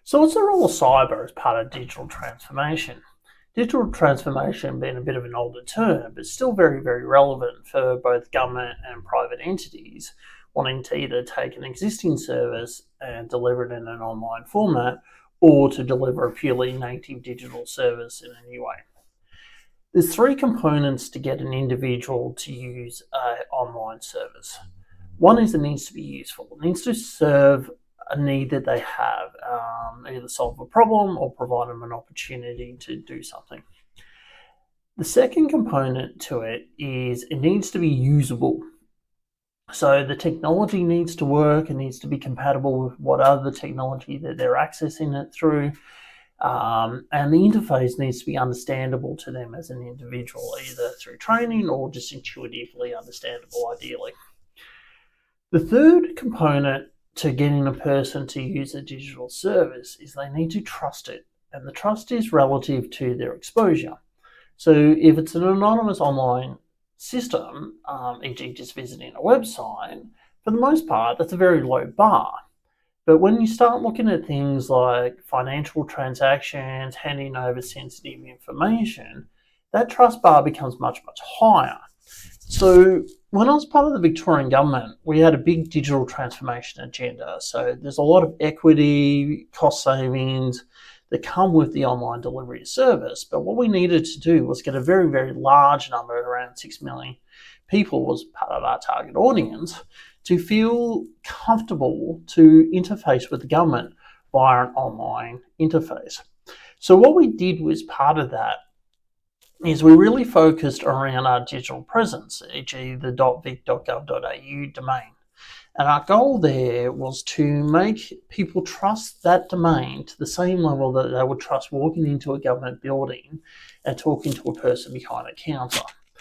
So what's the role of cyber as part of digital transformation? Digital transformation being a bit of an older term, but still very, very relevant for both government and private entities wanting to either take an existing service and deliver it in an online format or to deliver a purely native digital service in a new way. There's three components to get an individual to use an online service. One is it needs to be useful. It needs to serve a need that they have, either solve a problem or provide them an opportunity to do something. The second component to it is it needs to be usable. So the technology needs to work, it needs to be compatible with what other technology that they're accessing it through, and the interface needs to be understandable to them as an individual, either through training or just intuitively understandable, ideally. The third component to getting a person to use a digital service is they need to trust it, and the trust is relative to their exposure. So if it's an anonymous online system, e.g. just visiting a website, for the most part, that's a very low bar. But when you start looking at things like financial transactions, handing over sensitive information, that trust bar becomes much, much higher. So when I was part of the Victorian government, we had a big digital transformation agenda. So there's a lot of equity, cost savings that come with the online delivery service. But what we needed to do was get a very, very large number, around 6 million people was part of our target audience, to feel comfortable to interface with the government via an online interface. So what we did was part of that is we really focused around our digital presence, e.g. the .vic.gov.au domain. And our goal there was to make people trust that domain to the same level that they would trust walking into a government building and talking to a person behind a counter.